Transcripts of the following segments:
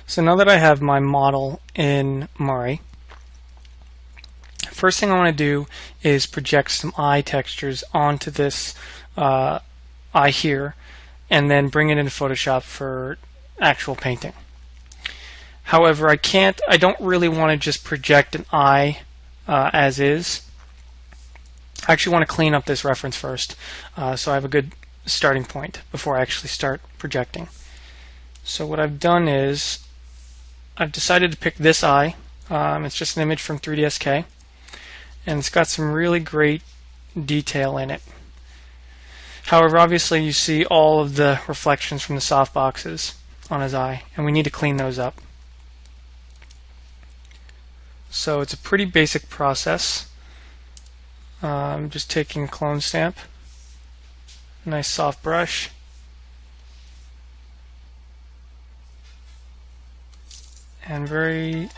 So now that I have my model in Mari, first thing I want to do is project some eye textures onto this eye here, and then bring it into Photoshop for actual painting. However, I don't really want to just project an eye as is. I actually want to clean up this reference first, so I have a good starting point before I actually start projecting. So what I've done is I've decided to pick this eye. It's just an image from 3ds-k, and it's got some really great detail in it. However, obviously you see all of the reflections from the softboxes on his eye, and we need to clean those up. So it's a pretty basic process. I'm just taking a clone stamp, a nice soft brush, and very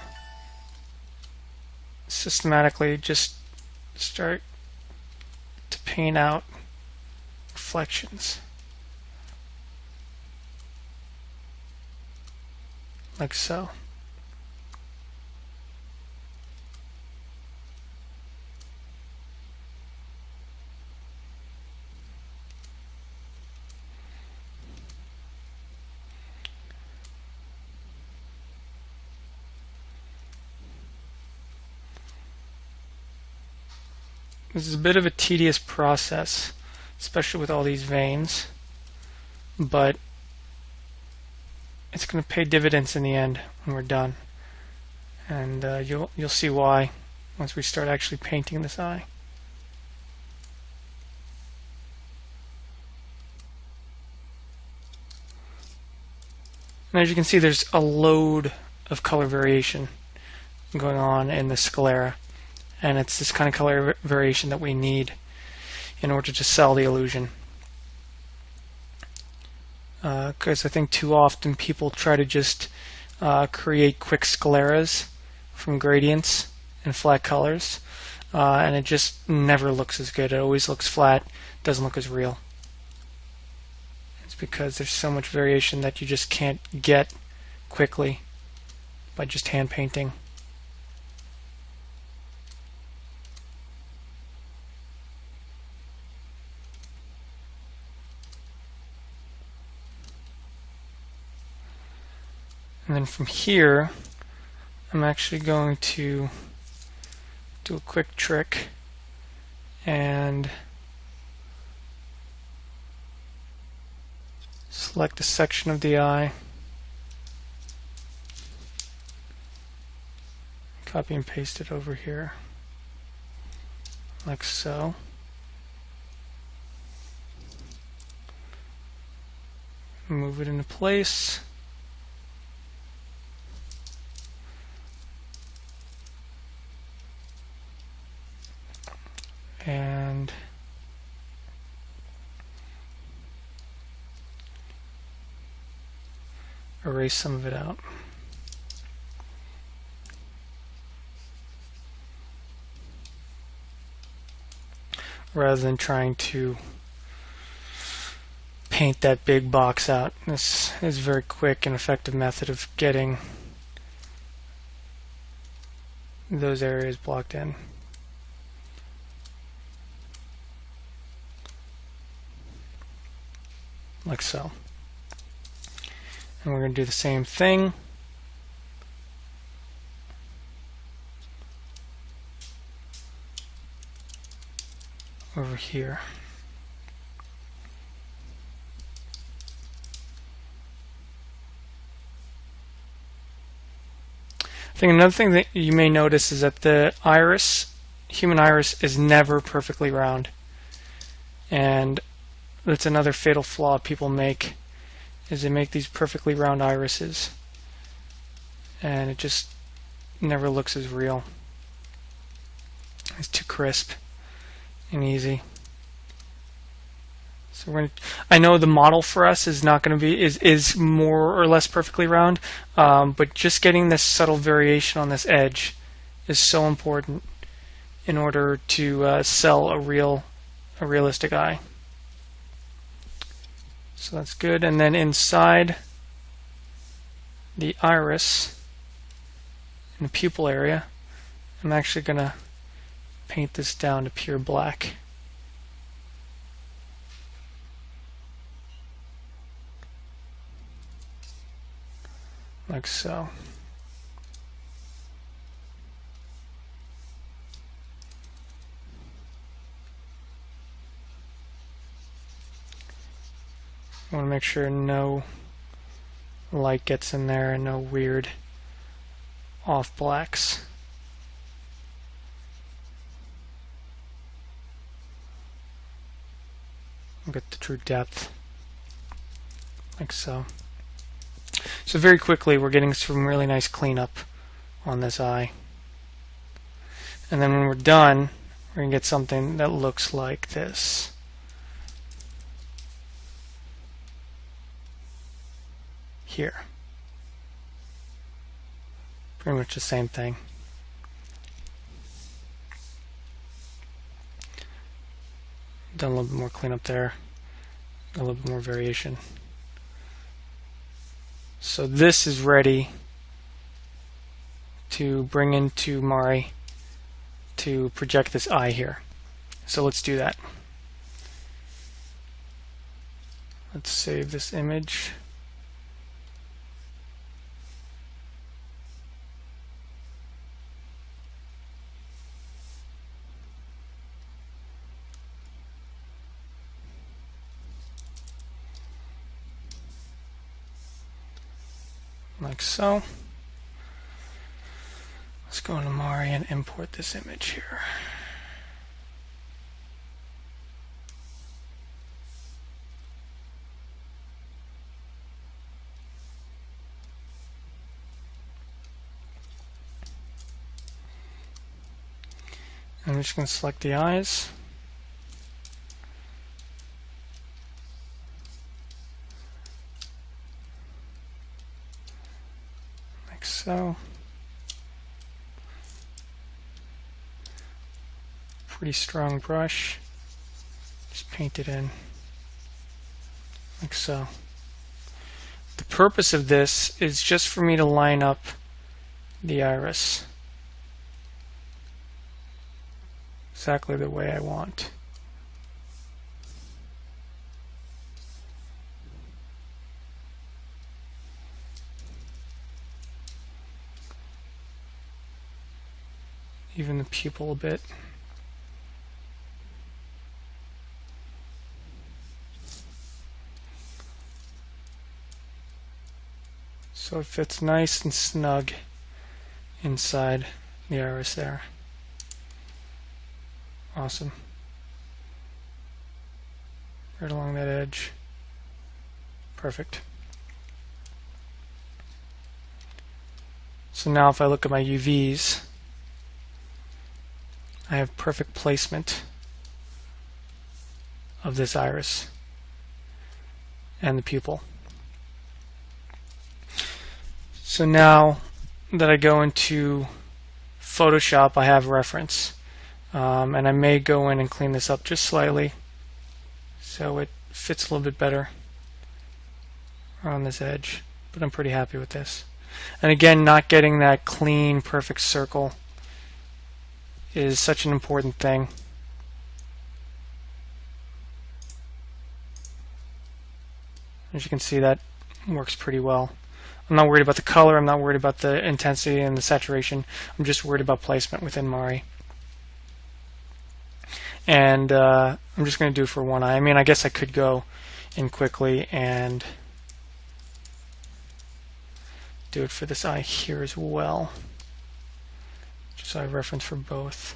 systematically just start to paint out reflections like so. This is a bit of a tedious process, especially with all these veins, but it's going to pay dividends in the end when we're done, and you'll see why once we start actually painting this eye. And as you can see, there's a load of color variation going on in the sclera. And it's this kind of color variation that we need in order to sell the illusion. Because I think too often people try to just create quick scleras from gradients and flat colors, and it just never looks as good. It always looks flat, doesn't look as real. It's because there's so much variation that you just can't get quickly by just hand painting. And then from here, I'm actually going to do a quick trick and select a section of the eye, copy and paste it over here, like so. Move it into place. And erase some of it out. Rather than trying to paint that big box out. This is a very quick and effective method of getting those areas blocked in. Like so. And we're going to do the same thing over here. I think another thing that you may notice is that the iris, human iris, is never perfectly round. And that's another fatal flaw people make, is they make these perfectly round irises, and it just never looks as real. It's too crisp and easy. So we're gonna, I know the model for us is not going to be is more or less perfectly round, but just getting this subtle variation on this edge is so important in order to sell a realistic eye. So that's good. And then inside the iris in the pupil area, I'm actually going to paint this down to pure black. Like so. I want to make sure no light gets in there and no weird off blacks. Get the true depth, like so. So very quickly we're getting some really nice cleanup on this eye. And then when we're done, we're going to get something that looks like this. Here. Pretty much the same thing. Done a little bit more cleanup there, a little bit more variation. So this is ready to bring into Mari to project this eye here. So let's do that. Let's save this image. Like so. Let's go into Mari and import this image here. I'm just going to select the eyes. Like so. Pretty strong brush. Just paint it in. Like so. The purpose of this is just for me to line up the iris exactly the way I want. Even the pupil a bit. So it fits nice and snug inside the iris there. Awesome. Right along that edge. Perfect. So now if I look at my UVs, I have perfect placement of this iris and the pupil. So now that I go into Photoshop, I have reference. And I may go in and clean this up just slightly so it fits a little bit better on this edge, but I'm pretty happy with this. And again, not getting that clean, perfect circle is such an important thing. As you can see, that works pretty well. I'm not worried about the color, I'm not worried about the intensity and the saturation, I'm just worried about placement within Mari. And I'm just going to do it for one eye. I mean, I guess I could go in quickly and do it for this eye here as well, just so I have reference for both.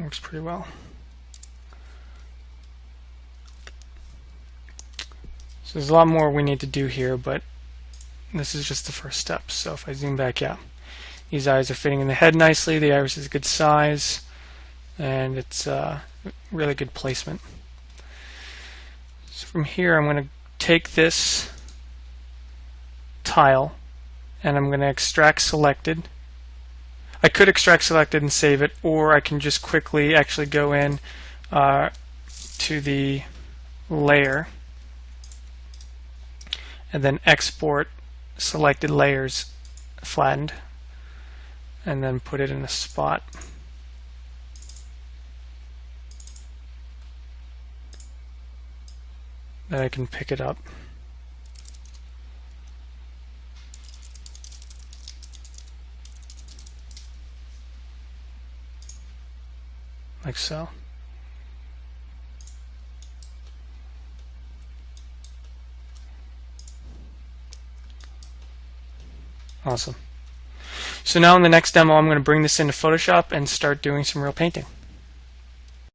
Works pretty well. So there's a lot more we need to do here, but this is just the first step. So if I zoom back, yeah, these eyes are fitting in the head nicely. The iris is a good size, and it's really good placement. So from here, I'm going to take this tile and I'm going to extract selected. I could extract selected and save it, or I can just quickly actually go in to the layer and then export selected layers flattened and then put it in a spot. Then I can pick it up. Like so. Awesome. So now in the next demo, I'm going to bring this into Photoshop and start doing some real painting.